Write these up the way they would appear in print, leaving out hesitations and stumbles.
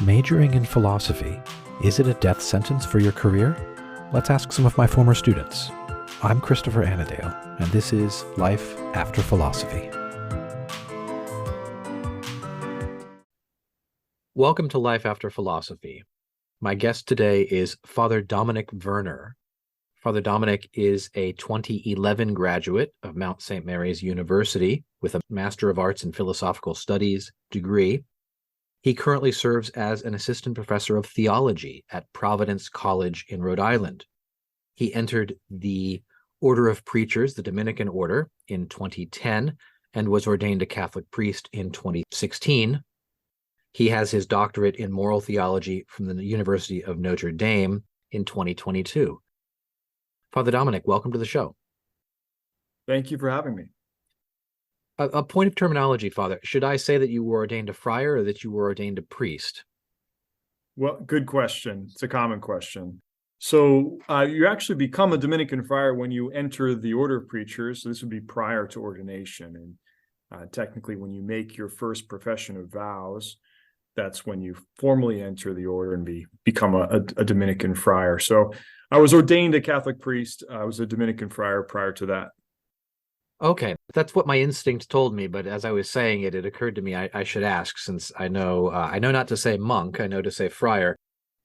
Majoring in philosophy, is it a death sentence for your career? Let's ask some of my former students. I'm Christopher Annadale, and this is Life After Philosophy. Welcome to Life After Philosophy. My guest today is Father Dominic Werner. Father Dominic is a 2011 graduate of Mount St. Mary's University with a Master of Arts in Philosophical Studies degree. He currently serves as an assistant professor of theology at Providence College in Rhode Island. He entered the Order of Preachers, the Dominican Order, in 2010 and was ordained a Catholic priest in 2016. He has his doctorate in moral theology from the University of Notre Dame in 2022. Father Dominic, welcome to the show. Thank you for having me. A point of terminology, Father. Should I say that you were ordained a friar or that you were ordained a priest? Well, good question. It's a common question. So you actually become a Dominican friar when you enter the Order of Preachers. So this would be prior to ordination. And technically, when you make your first profession of vows, that's when you formally enter the order and become a Dominican friar. So I was ordained a Catholic priest. I was a Dominican friar prior to that. Okay, that's what my instinct told me, but as I was saying it, it occurred to me I should ask, since I know not to say monk, I know to say friar,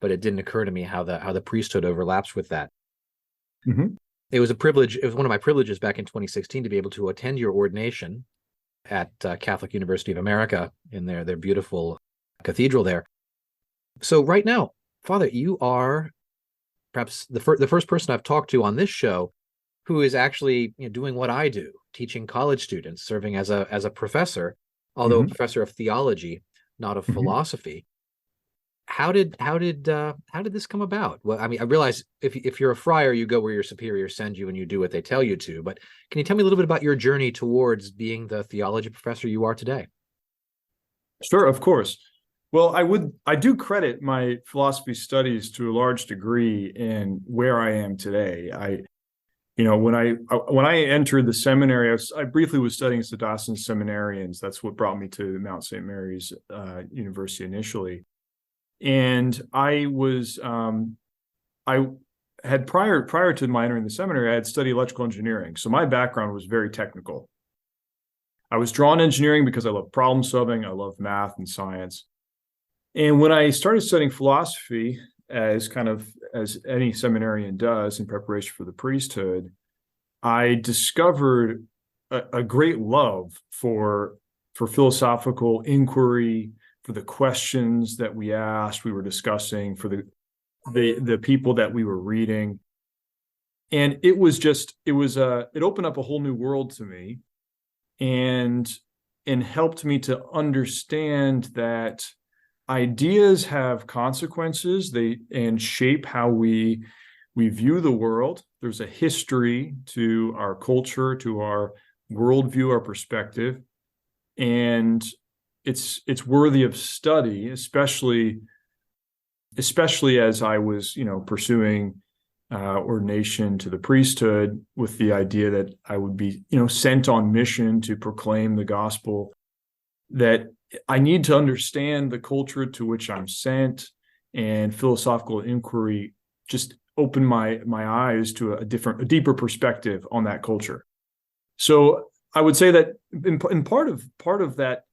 but it didn't occur to me how the priesthood overlaps with that. Mm-hmm. It was a privilege. It was one of my privileges back in 2016 to be able to attend your ordination at Catholic University of America in their beautiful cathedral there. So right now, Father, you are perhaps the first person I've talked to on this show who is actually doing what I do, teaching college students, serving as a professor, although a professor of theology, not of philosophy. How did this come about? Well, I mean, I realize if you're a friar, you go where your superiors send you and you do what they tell you to. But can you tell me a little bit about your journey towards being the theology professor you are today? Sure, of course. Well, I do credit my philosophy studies to a large degree in where I am today. When I entered the seminary, I briefly was studying as a Dawson seminarians. That's what brought me to Mount St. Mary's University initially. And I had prior to my entering the seminary, I had studied electrical engineering. So my background was very technical. I was drawn to engineering because I love problem solving. I love math and science. And when I started studying philosophy, as any seminarian does in preparation for the priesthood, I discovered a great love for philosophical inquiry, for the questions that we asked, we were discussing, for the people that we were reading. And it opened up a whole new world to me and helped me to understand that ideas have consequences, and shape how we view the world. There's a history to our culture, to our worldview, our perspective, and it's worthy of study, especially as I was, pursuing ordination to the priesthood with the idea that I would be, sent on mission to proclaim the gospel, that I need to understand the culture to which I'm sent, and philosophical inquiry just opened my eyes to a deeper perspective on that culture. So I would say that in part of that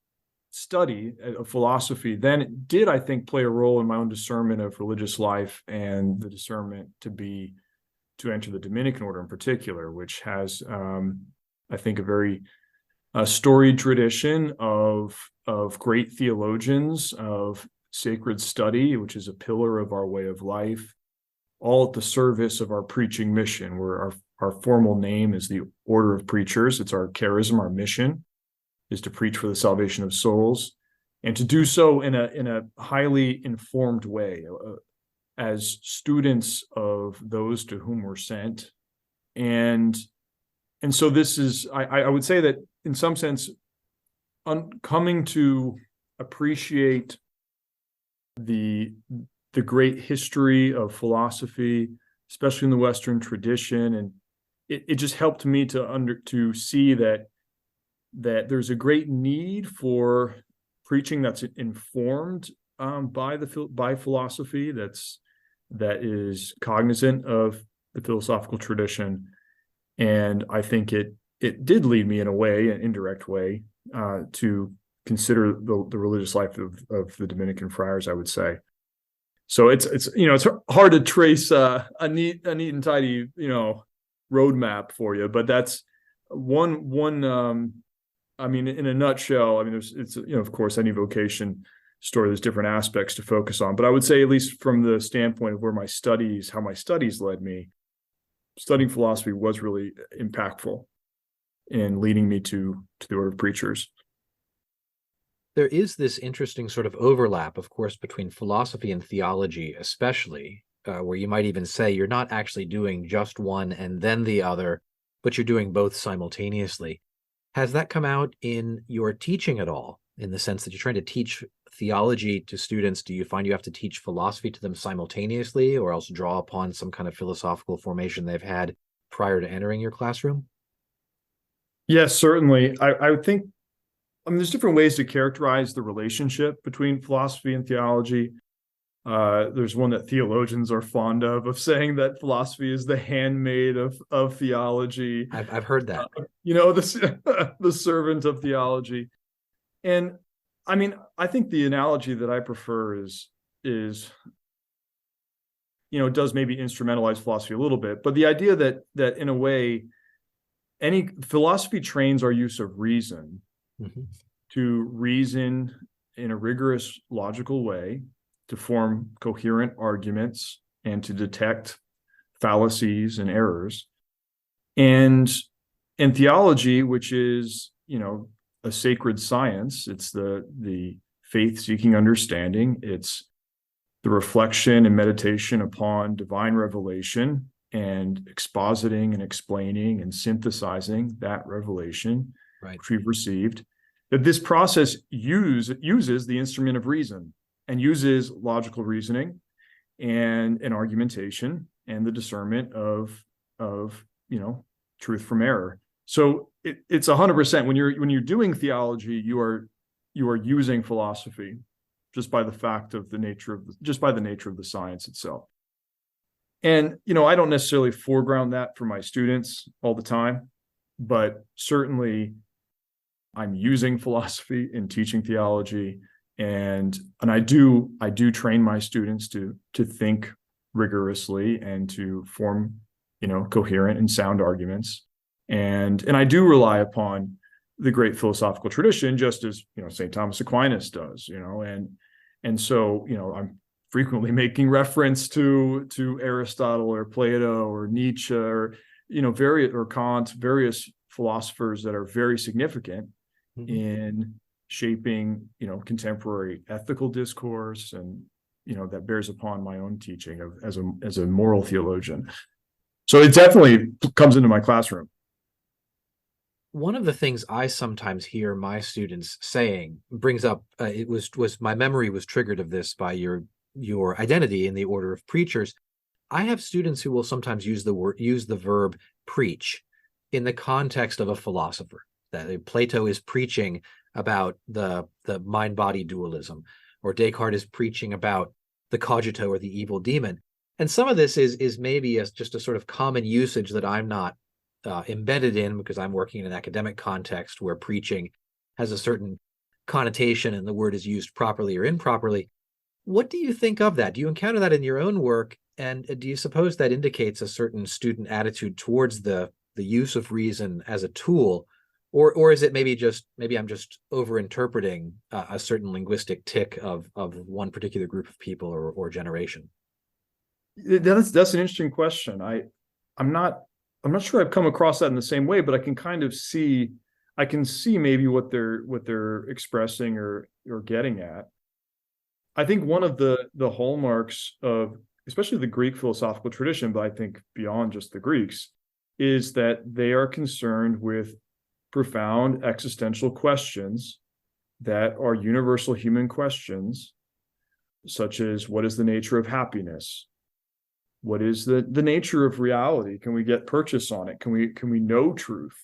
study of philosophy then did, I think, play a role in my own discernment of religious life and the discernment to enter the Dominican order in particular, which has, I think, a storied tradition of great theologians, of sacred study, which is a pillar of our way of life, all at the service of our preaching mission, where our formal name is the Order of Preachers. It's our charism, our mission is to preach for the salvation of souls, and to do so in a highly informed way, as students of those to whom we're sent. And so this is, I would say that in some sense, coming to appreciate the great history of philosophy, especially in the Western tradition, and it just helped me to see that there's a great need for preaching that's informed by philosophy that is cognizant of the philosophical tradition, and I think it did lead me in a way, an indirect way, to consider the religious life of the Dominican friars, I would say. So it's hard to trace a neat and tidy roadmap for you, but that's one. I mean, in a nutshell, I mean, it's of course, any vocation story, there's different aspects to focus on, but I would say, at least from the standpoint of how my studies led me, studying philosophy was really impactful in leading me to the order of preachers. There is this interesting sort of overlap, of course, between philosophy and theology, especially, where you might even say you're not actually doing just one and then the other, but you're doing both simultaneously. Has that come out in your teaching at all, in the sense that you're trying to teach theology to students? Do you find you have to teach philosophy to them simultaneously, or else draw upon some kind of philosophical formation they've had prior to entering your classroom? Yes, certainly. I would think, I mean, there's different ways to characterize the relationship between philosophy and theology. There's one that theologians are fond of saying that philosophy is the handmaid of theology. I've heard that. The servant of theology. And I mean, I think the analogy that I prefer is does maybe instrumentalize philosophy a little bit, but the idea that in a way, any philosophy trains our use of reason to reason in a rigorous, logical way, to form coherent arguments, and to detect fallacies and errors. And theology, which is, a sacred science, it's the faith-seeking understanding, it's the reflection and meditation upon divine revelation, and expositing and explaining and synthesizing that revelation, right, which we've received, that this process uses the instrument of reason, and uses logical reasoning and argumentation and the discernment of truth from error. So it's 100%. When you're doing theology, you are using philosophy just by the nature of the science itself. And I don't necessarily foreground that for my students all the time, but certainly I'm using philosophy in teaching theology, and I do train my students to think rigorously and to form coherent and sound arguments, and I do rely upon the great philosophical tradition, just as St. Thomas Aquinas does, and so I'm frequently making reference to Aristotle or Plato or Nietzsche or Kant, various philosophers that are very significant in shaping contemporary ethical discourse, and that bears upon my own teaching as a moral theologian. So it definitely comes into my classroom. One of the things I sometimes hear my students saying brings up, it was my memory was triggered of this by your identity in the order of preachers. I have students who will sometimes use the verb preach in the context of a philosopher. That Plato is preaching about the mind-body dualism, or Descartes is preaching about the cogito or the evil demon. And some of this is maybe just a sort of common usage that I'm not embedded in, because I'm working in an academic context where preaching has a certain connotation and the word is used properly or improperly. What do you think of that? Do you encounter that in your own work? And do you suppose that indicates a certain student attitude towards the use of reason as a tool? Or is it maybe I'm just overinterpreting a certain linguistic tick of one particular group of people or generation? That's an interesting question. I'm not sure I've come across that in the same way, but I can see maybe what they're expressing or getting at. I think one of the hallmarks of especially the Greek philosophical tradition, but I think beyond just the Greeks, is that they are concerned with profound existential questions that are universal human questions, such as what is the nature of happiness? What is the nature of reality? Can we get purchase on it? Can we know truth?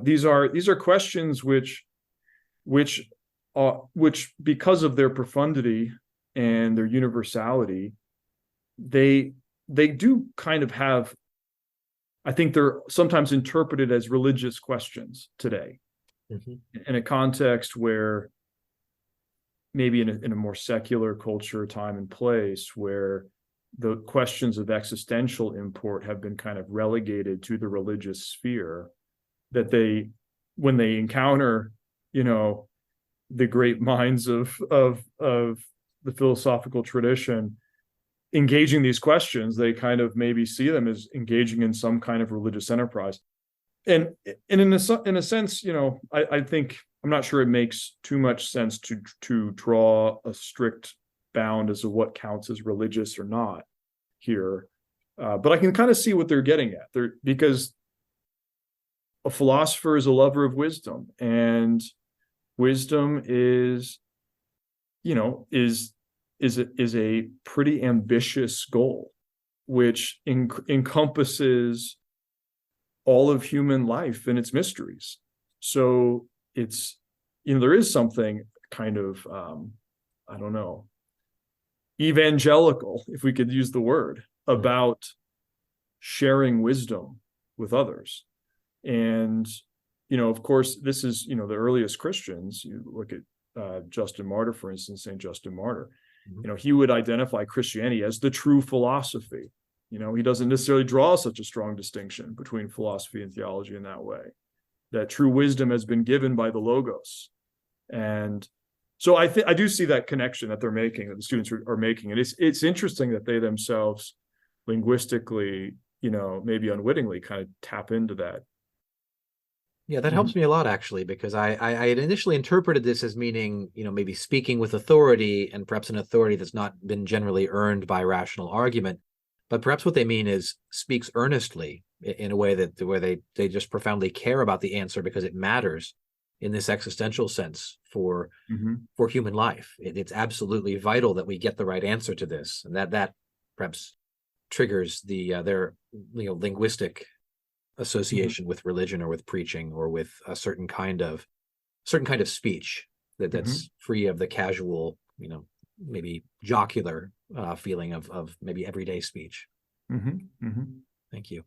These are questions which which because of their profundity and their universality, they do kind of have, I think they're sometimes interpreted as religious questions today, in a context where maybe in a more secular culture, time and place, where the questions of existential import have been kind of relegated to the religious sphere, that when they encounter, the great minds of the philosophical tradition engaging these questions, they kind of maybe see them as engaging in some kind of religious enterprise. And in a sense, I think, I'm not sure it makes too much sense to draw a strict bound as to what counts as religious or not here. But I can kind of see what they're getting at there, because a philosopher is a lover of wisdom, and wisdom is a pretty ambitious goal, which encompasses all of human life and its mysteries. So it's, there is something kind of, I don't know, evangelical, if we could use the word, about sharing wisdom with others. And, of course, this is, the earliest Christians. You look at Justin Martyr, for instance, St. Justin Martyr. He would identify Christianity as the true philosophy. He doesn't necessarily draw such a strong distinction between philosophy and theology in that way, that true wisdom has been given by the Logos. And so I do see that connection that they're making, that the students are making. And it's interesting that they themselves linguistically, maybe unwittingly kind of tap into that. Yeah, that helps me a lot, actually, because I had initially interpreted this as meaning, maybe speaking with authority, and perhaps an authority that's not been generally earned by rational argument. But perhaps what they mean is speaks earnestly, in a way that where they just profoundly care about the answer because it matters in this existential sense for human life. It's absolutely vital that we get the right answer to this, and that perhaps triggers their linguistic association with religion, or with preaching, or with a certain kind of speech that's free of the casual, maybe jocular feeling of maybe everyday speech. Thank you.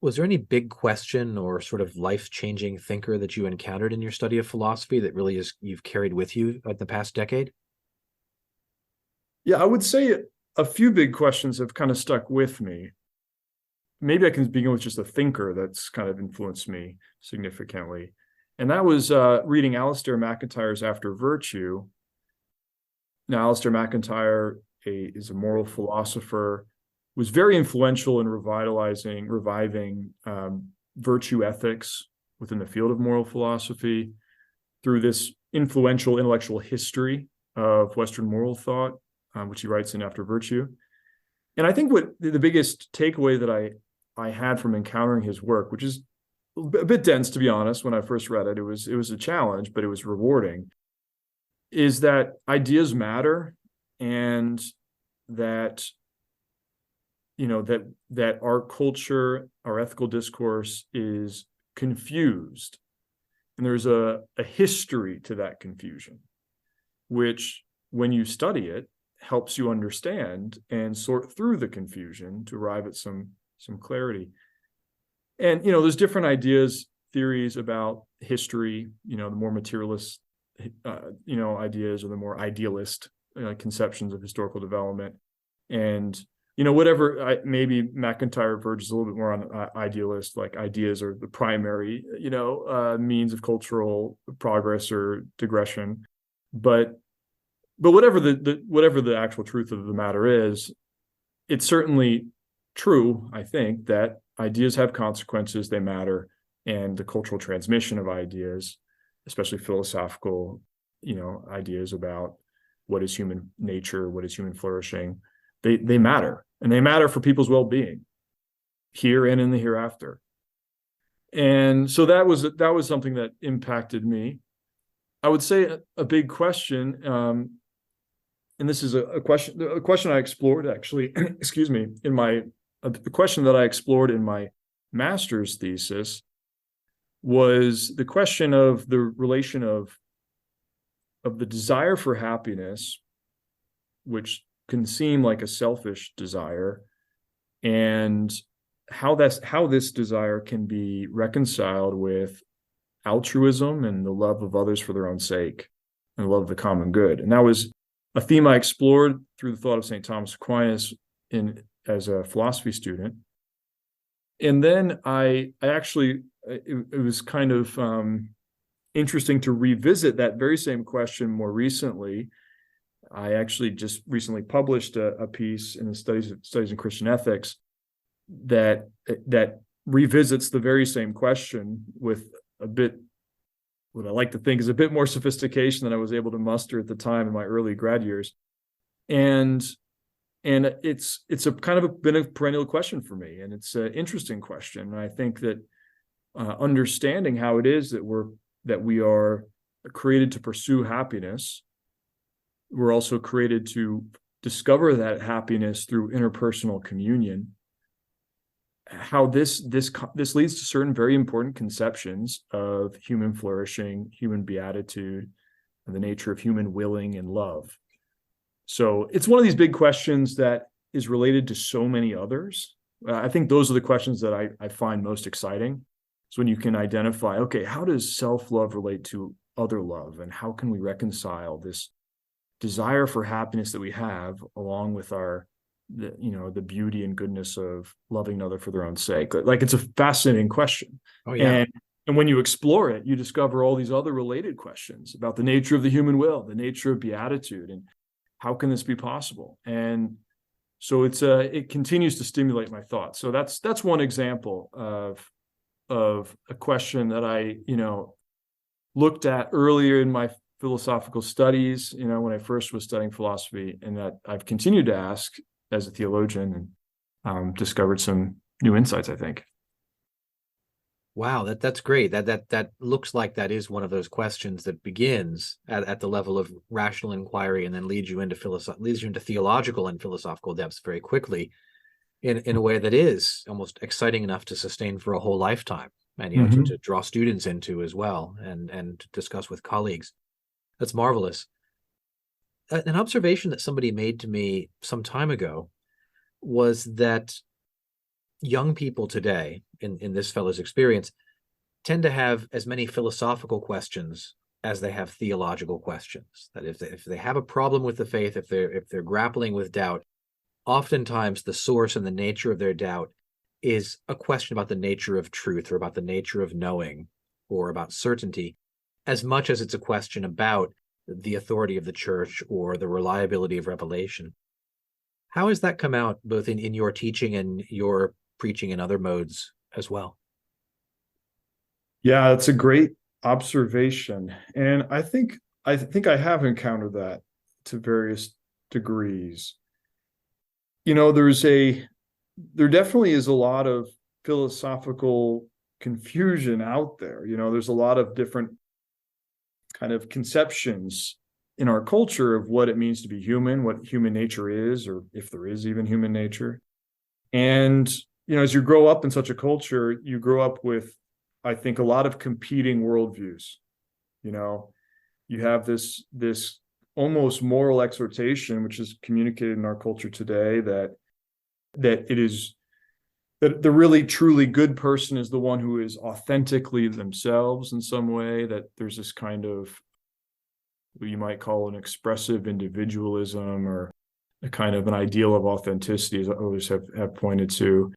Was there any big question or sort of life-changing thinker that you encountered in your study of philosophy that really you've carried with you in the past decade? Yeah, I would say a few big questions have kind of stuck with me. Maybe I can begin with just a thinker that's kind of influenced me significantly. And that was reading Alasdair MacIntyre's After Virtue. Now, Alasdair MacIntyre is a moral philosopher, was very influential in reviving virtue ethics within the field of moral philosophy through this influential intellectual history of Western moral thought, which he writes in After Virtue. And I think what the biggest takeaway that I had from encountering his work, which is a bit dense, to be honest, when I first read it, it was a challenge, but it was rewarding, is that ideas matter, and that that our culture, our ethical discourse is confused, and there's a history to that confusion, which, when you study it, helps you understand and sort through the confusion to arrive at some clarity. And there's different ideas, theories about history, the more materialist ideas, or the more idealist conceptions of historical development. And whatever, maybe MacIntyre verges a little bit more on idealist, like ideas are the primary means of cultural progress or digression. But whatever the actual truth of the matter is, it's certainly true, I think, that ideas have consequences, they matter, and the cultural transmission of ideas, especially philosophical, ideas about what is human nature, what is human flourishing, they matter, and they matter for people's well-being here and in the hereafter. And so that was something that impacted me. I would say a big question, and this is a question I explored, actually, excuse me, the question that I explored in my master's thesis was the question of the relation of the desire for happiness, which can seem like a selfish desire, and how this desire can be reconciled with altruism and the love of others for their own sake and the love of the common good. And that was a theme I explored through the thought of St. Thomas Aquinas as a philosophy student. And then it was kind of interesting to revisit that very same question more recently. I actually just recently published a piece in the studies in Christian ethics that revisits the very same question with a bit, what I like to think is a bit more sophistication than I was able to muster at the time in my early grad years. And it's a kind of been a perennial question for me, and it's an interesting question. And I think that understanding how it is that we are created to pursue happiness, we're also created to discover that happiness through interpersonal communion. How this leads to certain very important conceptions of human flourishing, human beatitude, and the nature of human willing and love. So it's one of these big questions that is related to so many others. I think those are the questions that I find most exciting. So when you can identify, okay, how does self-love relate to other love, and how can we reconcile this desire for happiness that we have along with the beauty and goodness of loving another for their own sake? Like, it's a fascinating question. Oh, yeah. And when you explore it, you discover all these other related questions about the nature of the human will, the nature of beatitude, and how can this be possible? And so it continues to stimulate my thoughts. So that's one example of a question that I looked at earlier in my philosophical studies, when I first was studying philosophy, and that I've continued to ask as a theologian, and discovered some new insights, I think. Wow, that's great. That looks like that is one of those questions that begins at the level of rational inquiry and then leads you into theological and philosophical depths very quickly in a way that is almost exciting enough to sustain for a whole lifetime, and to draw students into as well, and to discuss with colleagues. That's marvelous. An observation that somebody made to me some time ago was that young people today, in this fellow's experience, tend to have as many philosophical questions as they have theological questions. That if they have a problem with the faith, if they're grappling with doubt, oftentimes the source and the nature of their doubt is a question about the nature of truth, or about the nature of knowing, or about certainty, as much as it's a question about the authority of the church or the reliability of revelation. How has that come out both in your teaching and your preaching in other modes as well? Yeah, that's a great observation. And I think I have encountered that to various degrees. There definitely is a lot of philosophical confusion out there. There's a lot of different kind of conceptions in our culture of what it means to be human, what human nature is, or if there is even human nature. And, as you grow up in such a culture, you grow up with, I think, a lot of competing worldviews. You have this almost moral exhortation, which is communicated in our culture today, that it is that the really truly good person is the one who is authentically themselves in some way, that there's this kind of what you might call an expressive individualism, or a kind of an ideal of authenticity, as others have pointed to.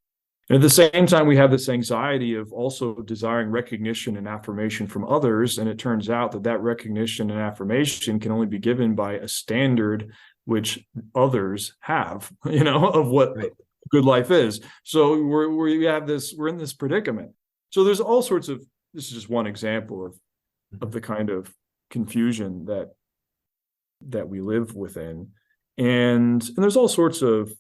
And at the same time, we have this anxiety of also desiring recognition and affirmation from others. And it turns out that recognition and affirmation can only be given by a standard which others have, of what right. Good life is. So we're in this predicament. So there's all sorts of, this is just one example of the kind of confusion that we live within. And there's all sorts of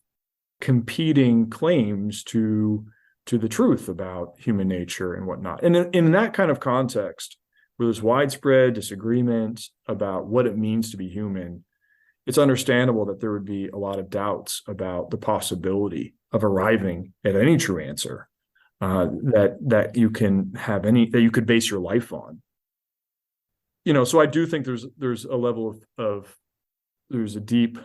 competing claims to the truth about human nature and whatnot. And in that kind of context, where there's widespread disagreement about what it means to be human, it's understandable that there would be a lot of doubts about the possibility of arriving at any true answer that you could base your life on. so I do think there's a level of there's a deep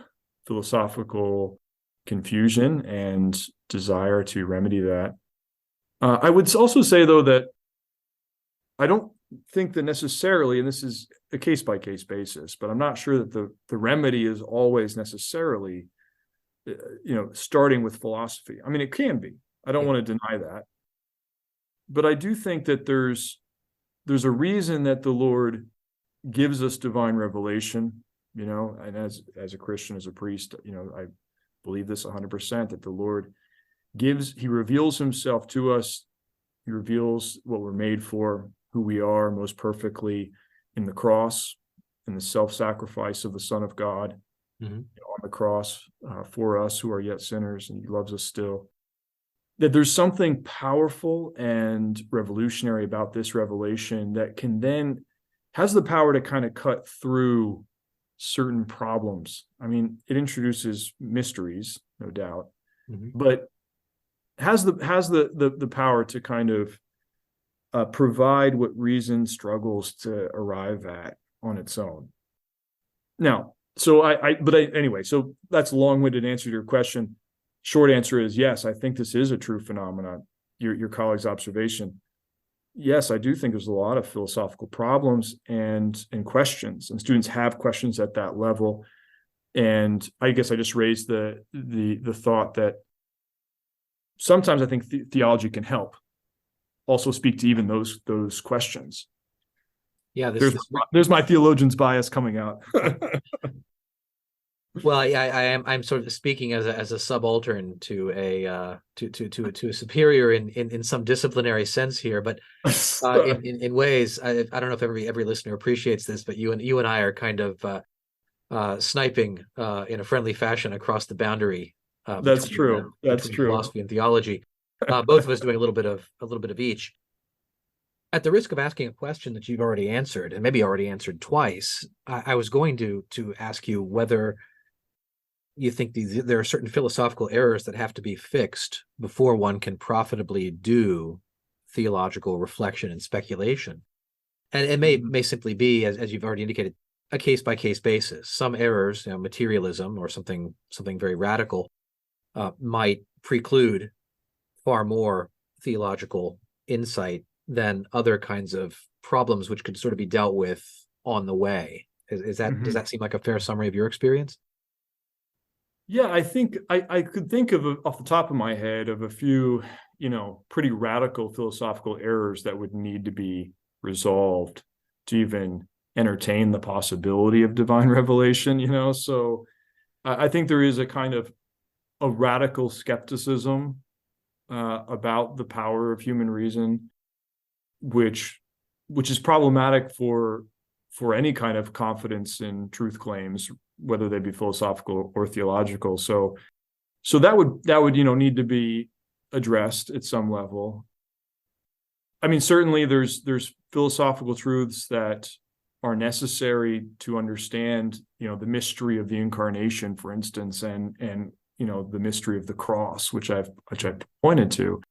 philosophical confusion and desire to remedy that. I would also say, though, that I don't think that necessarily, and this is a case by case basis, but I'm not sure that the remedy is always necessarily, starting with philosophy. I mean, it can be. I don't want to deny that, but I do think that there's a reason that the Lord gives us divine revelation, and as a Christian, as a priest, I believe this 100%, that the Lord he reveals himself to us. He reveals what we're made for, who we are most perfectly in the cross, in the self-sacrifice of the Son of God on the cross for us who are yet sinners, and he loves us still. That there's something powerful and revolutionary about this revelation that has the power to kind of cut through certain problems. I mean, it introduces mysteries, no doubt, but has the power to kind of provide what reason struggles to arrive at on its own. Now, anyway, so that's a long-winded answer to your question. Short answer is yes, I think this is a true phenomenon. Your colleague's observation. Yes, I do think there's a lot of philosophical problems and questions, and students have questions at that level. And I guess I just raised the thought that sometimes I think theology can help also speak to even those questions. Yeah, there's my theologian's bias coming out. Well, I'm sort of speaking as a subaltern to a superior in some disciplinary sense here, but in ways I don't know if every listener appreciates this, but you and I are kind of sniping in a friendly fashion across the boundary. That's true. That's between true. Philosophy and theology. Both of us doing a little bit of each. At the risk of asking a question that you've already answered, and maybe already answered twice, I was going to ask you whether you think there are certain philosophical errors that have to be fixed before one can profitably do theological reflection and speculation. And it may simply be, as you've already indicated, a case-by-case basis. Some errors, materialism or something very radical, might preclude far more theological insight than other kinds of problems which could sort of be dealt with on the way. Does that seem like a fair summary of your experience? Yeah, I think I could think of off the top of my head of a few, pretty radical philosophical errors that would need to be resolved to even entertain the possibility of divine revelation, So I think there is a kind of a radical skepticism about the power of human reason, which is problematic for any kind of confidence in truth claims, whether they be philosophical or theological. So that would need to be addressed at some level. I mean, certainly there's philosophical truths that are necessary to understand, the mystery of the incarnation, for instance, and the mystery of the cross, which I've pointed to.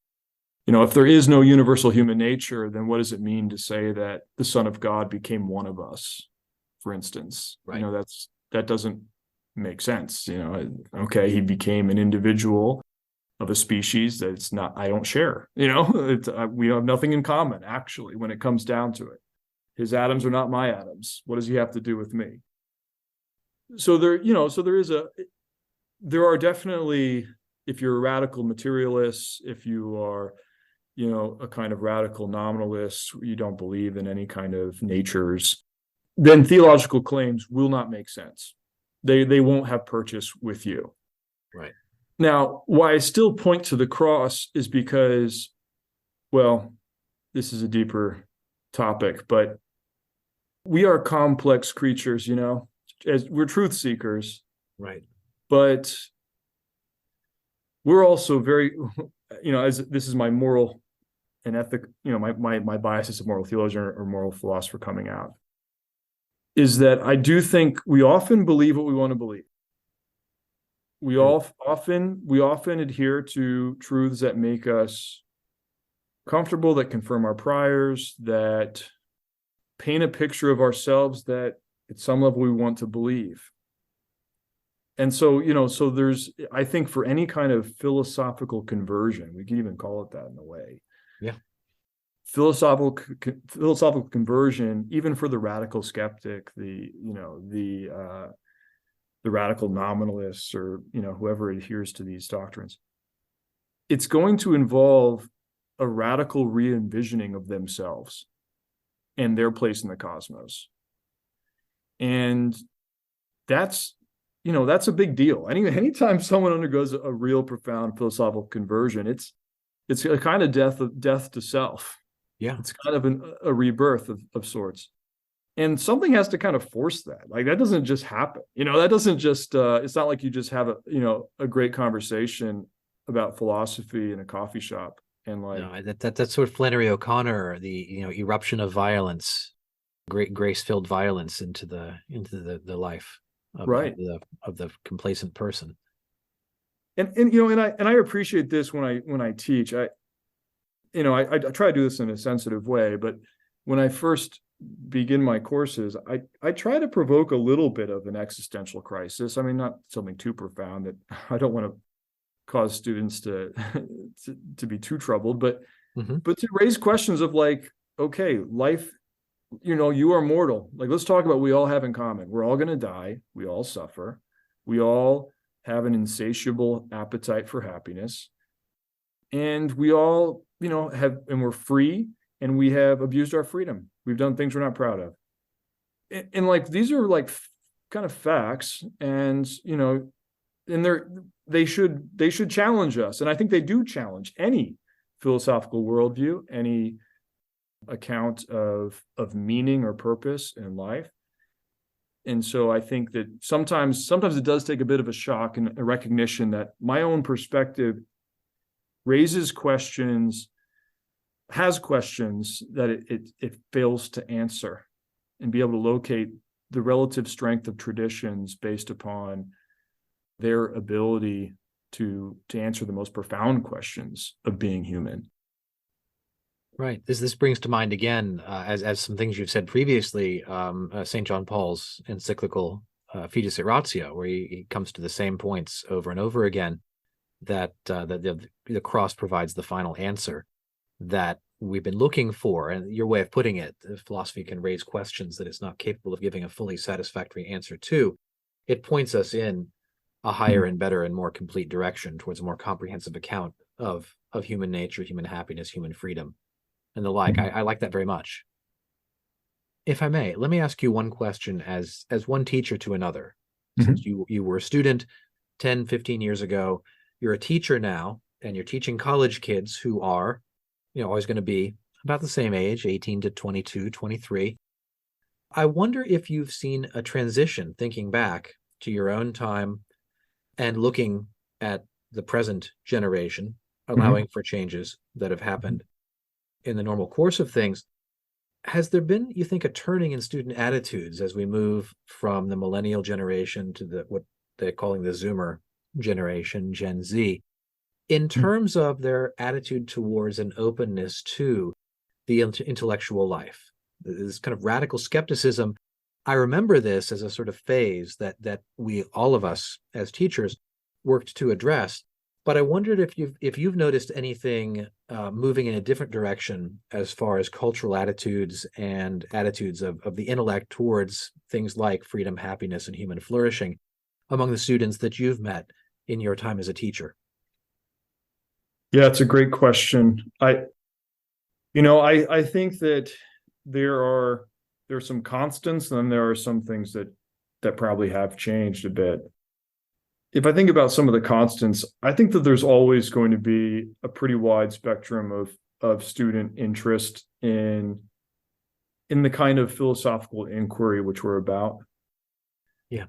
If there is no universal human nature, then what does it mean to say that the Son of God became one of us, for instance? Right. That doesn't make sense. Okay, he became an individual of a species that's not, I don't share. We have nothing in common, actually, when it comes down to it. His atoms are not my atoms. What does he have to do with me? So there are definitely, if you're a radical materialist, if you are a kind of radical nominalist, you don't believe in any kind of natures, then theological claims will not make sense. They won't have purchase with you. Right. Now, why I still point to the cross is because, well, this is a deeper topic, but we are complex creatures, as we're truth seekers. Right. But we're also very, as this is my moral and ethic, my bias as a moral theologian or moral philosopher coming out, is that I do think we often believe what we want to believe. We often adhere to truths that make us comfortable, that confirm our priors, that paint a picture of ourselves that at some level we want to believe. And so, so there's, I think for any kind of philosophical conversion, we can even call it that in a way. Yeah. Philosophical conversion, even for the radical skeptic, the radical nominalists, or, whoever adheres to these doctrines, it's going to involve a radical re-envisioning of themselves and their place in the cosmos. And that's a big deal. Anytime someone undergoes a real profound philosophical conversion, it's a kind of death to self. Yeah. It's kind of a rebirth of sorts. And something has to kind of force that. Like, that doesn't just happen. That doesn't just, it's not like you just have a great conversation about philosophy in a coffee shop. And like, no, that's sort of Flannery O'Connor, the eruption of violence, great grace-filled violence into the life of, right. of the complacent person. And I appreciate this when I teach. I try to do this in a sensitive way, but when I first begin my courses, I try to provoke a little bit of an existential crisis. I mean, not something too profound that I don't want to cause students to be too troubled, but to raise questions of like, okay, life, you are mortal. Like, let's talk about what we all have in common. We're all going to die. We all suffer. We all have an insatiable appetite for happiness. And we all, and we're free, and we have abused our freedom. We've done things we're not proud of. And like, these are like kind of facts, and, and they should challenge us. And I think they do challenge any philosophical worldview, any account of meaning or purpose in life. And so I think that sometimes it does take a bit of a shock and a recognition that my own perspective raises questions, has questions that it fails to answer, and be able to locate the relative strength of traditions based upon their ability to answer the most profound questions of being human. Right. This brings to mind again, as some things you've said previously, St. John Paul's encyclical Fides et Ratio, where he comes to the same points over and over again, that the cross provides the final answer that we've been looking for. And your way of putting it, philosophy can raise questions that it's not capable of giving a fully satisfactory answer to. It points us in a higher and better and more complete direction towards a more comprehensive account of human nature, human happiness, human freedom, and the like. I like that very much. If I may, let me ask you one question as one teacher to another. Since you were a student 10, 15 years ago, you're a teacher now, and you're teaching college kids who are, always going to be about the same age, 18 to 22, 23. I wonder if you've seen a transition, thinking back to your own time and looking at the present generation, allowing for changes that have happened in the normal course of things. Has there been, you think, a turning in student attitudes as we move from the millennial generation to what they're calling the Zoomer generation, Gen Z, in terms of their attitude towards an openness to the intellectual life? This kind of radical skepticism. I remember this as a sort of phase that we, all of us as teachers, worked to address. But I wondered if you've noticed anything moving in a different direction as far as cultural attitudes and attitudes of the intellect towards things like freedom, happiness, and human flourishing among the students that you've met in your time as a teacher. Yeah, it's a great question. I think that there are some constants, and then there are some things that probably have changed a bit. If I think about some of the constants, I think that there's always going to be a pretty wide spectrum of student interest in the kind of philosophical inquiry which we're about. Yeah.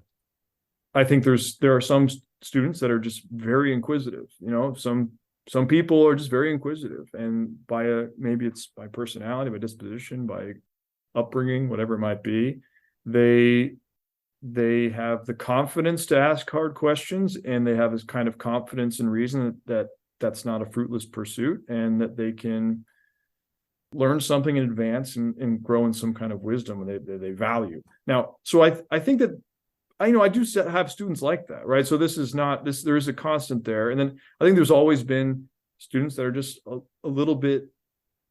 I think there are some students that are just very inquisitive. Some people are just very inquisitive, and maybe it's by personality, by disposition, by upbringing, whatever it might be, they have the confidence to ask hard questions, and they have this kind of confidence and reason that that's not a fruitless pursuit, and that they can learn something in advance and grow in some kind of wisdom and they value. Now, so I think that I do have students like that, right? So this is not this. There is a constant there, and then I think there's always been students that are just a little bit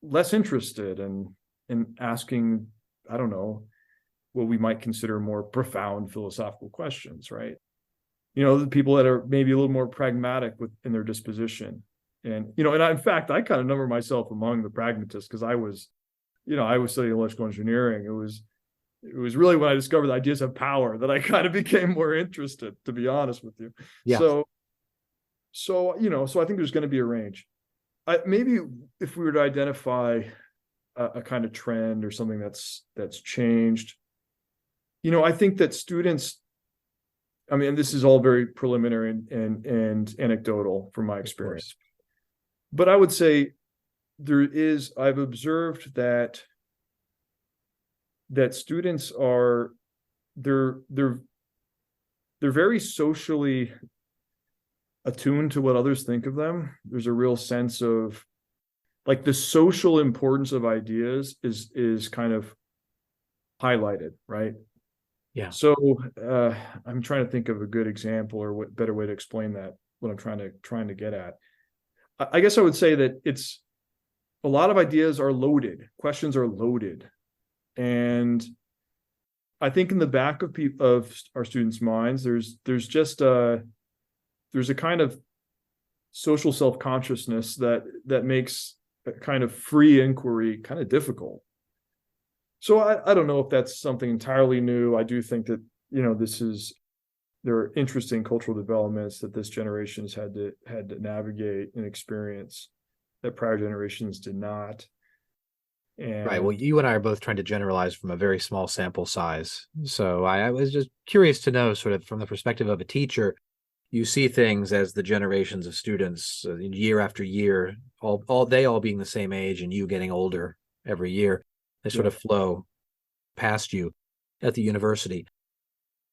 less interested in asking, I don't know, what we might consider more profound philosophical questions, right? The people that are maybe a little more pragmatic in their disposition. And, in fact, I kind of number myself among the pragmatists because I was studying electrical engineering. It was really when I discovered that ideas have power that I kind of became more interested, to be honest with you. Yeah. So I think there's going to be a range. Maybe if we were to identify a kind of trend or something that's changed, I think that students, this is all very preliminary and anecdotal from my experience, but I would say I've observed that students they're very socially attuned to what others think of them. There's a real sense of like the social importance of ideas is kind of highlighted, right? Yeah. So I'm trying to think of a good example or what better way to explain that, what I'm trying to get at. I guess I would say that it's a lot of ideas are loaded, questions are loaded. And I think in the back of our students' minds, there's a kind of social self-consciousness that makes a kind of free inquiry kind of difficult. So I don't know if that's something entirely new. I do think that, there are interesting cultural developments that this generation has had to navigate and experience that prior generations did not. And right. Well, you and I are both trying to generalize from a very small sample size. So I was just curious to know, sort of from the perspective of a teacher, you see things as the generations of students year after year, all being the same age and you getting older every year. They sort of flow past you at the university.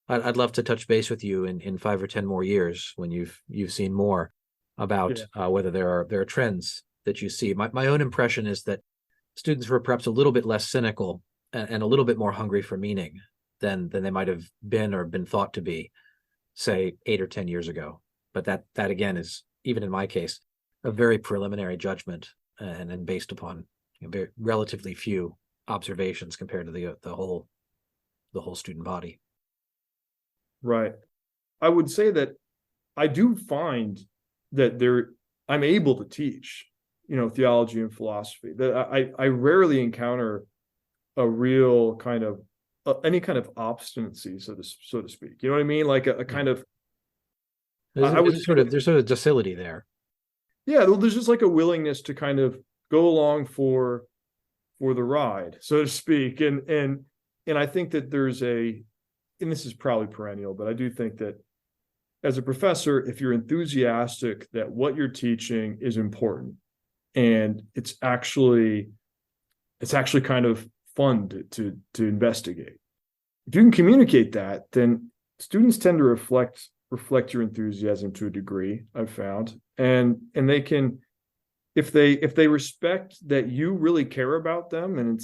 I'd love to touch base with you in 5 or 10 more years when you've seen more about whether there are trends that you see. My own impression is that students were perhaps a little bit less cynical and a little bit more hungry for meaning than they might have been or been thought to be, say 8 or 10 years ago. But that again is, even in my case, a very preliminary judgment and based upon very relatively few observations compared to the whole student body. Right. I would say that I do find that I'm able to teach, theology and philosophy. That I rarely encounter a real kind of any kind of obstinacy, so to speak. You know what I mean? Like a kind of there's sort of docility there. Yeah, well, there's just like a willingness to kind of go along for the ride, so to speak. And I think that and this is probably perennial, but I do think that as a professor, if you're enthusiastic that what you're teaching is important and it's actually kind of fun to investigate. If you can communicate that, then students tend to reflect your enthusiasm to a degree, I've found. And they can, if they respect that you really care about them and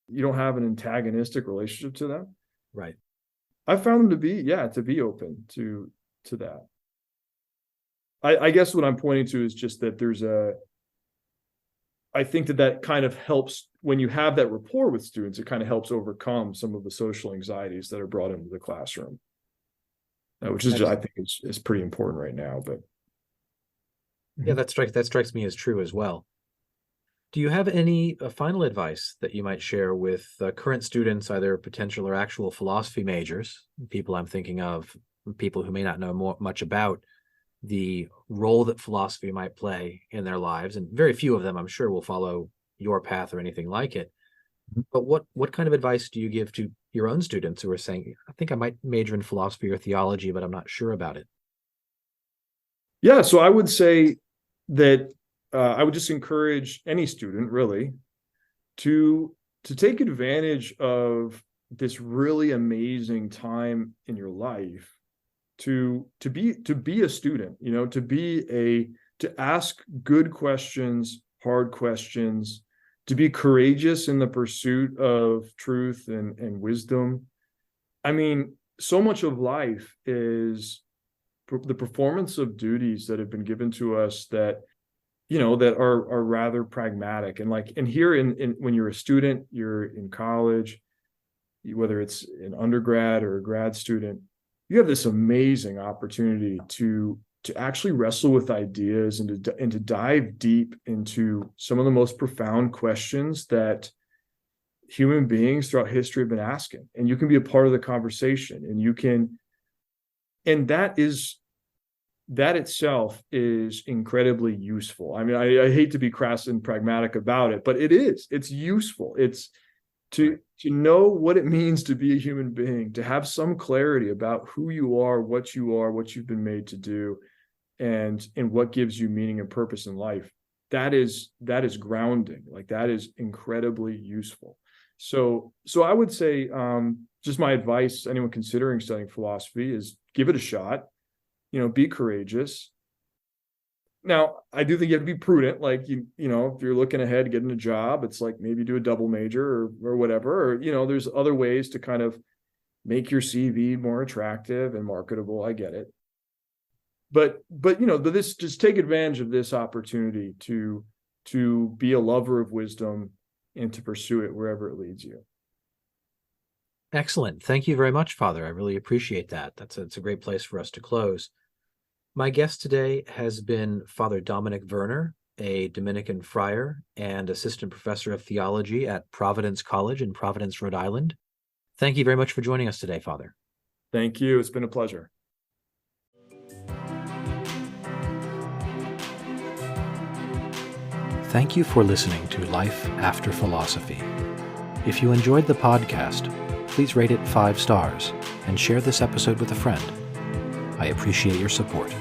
you don't have an antagonistic relationship to them. Right. I found them to be open to that. I guess what I'm pointing to is just that I think that kind of helps when you have that rapport with students. It kind of helps overcome some of the social anxieties that are brought into the classroom, which is I think is pretty important right now. But yeah, that strikes me as true as well. Do you have any final advice that you might share with current students, either potential or actual philosophy majors, people I'm thinking of, people who may not know much about the role that philosophy might play in their lives? And very few of them, I'm sure, will follow your path or anything like it. But what kind of advice do you give to your own students who are saying, I think I might major in philosophy or theology, but I'm not sure about it? Yeah, so I would say that I would just encourage any student really to take advantage of this really amazing time in your life to be a student, to ask good questions, hard questions, to be courageous in the pursuit of truth and wisdom. I mean, so much of life is the performance of duties that have been given to us that, that are rather pragmatic. And here in when you're a student, you're in college, whether it's an undergrad or a grad student, you have this amazing opportunity to actually wrestle with ideas and to dive deep into some of the most profound questions that human beings throughout history have been asking. And you can be a part of the conversation, and that itself is incredibly useful. I mean, I hate to be crass and pragmatic about it, but it's useful. It's to know what it means to be a human being, to have some clarity about who you are, what you've been made to do, and what gives you meaning and purpose in life. That is grounding. Like, that is incredibly useful. So I would say, just my advice, anyone considering studying philosophy, is give it a shot. Be courageous. Now, I do think you have to be prudent. Like, if you're looking ahead to getting a job, it's like maybe do a double major or whatever. Or, there's other ways to kind of make your CV more attractive and marketable. I get it. But this, just take advantage of this opportunity to be a lover of wisdom and to pursue it wherever it leads you. Excellent. Thank you very much, Father. I really appreciate that. It's a great place for us to close. My guest today has been Father Dominic Werner, a Dominican friar and assistant professor of theology at Providence College in Providence, Rhode Island. Thank you very much for joining us today, Father. Thank you. It's been a pleasure. Thank you for listening to Life After Philosophy. If you enjoyed the podcast, please rate it 5 stars and share this episode with a friend. I appreciate your support.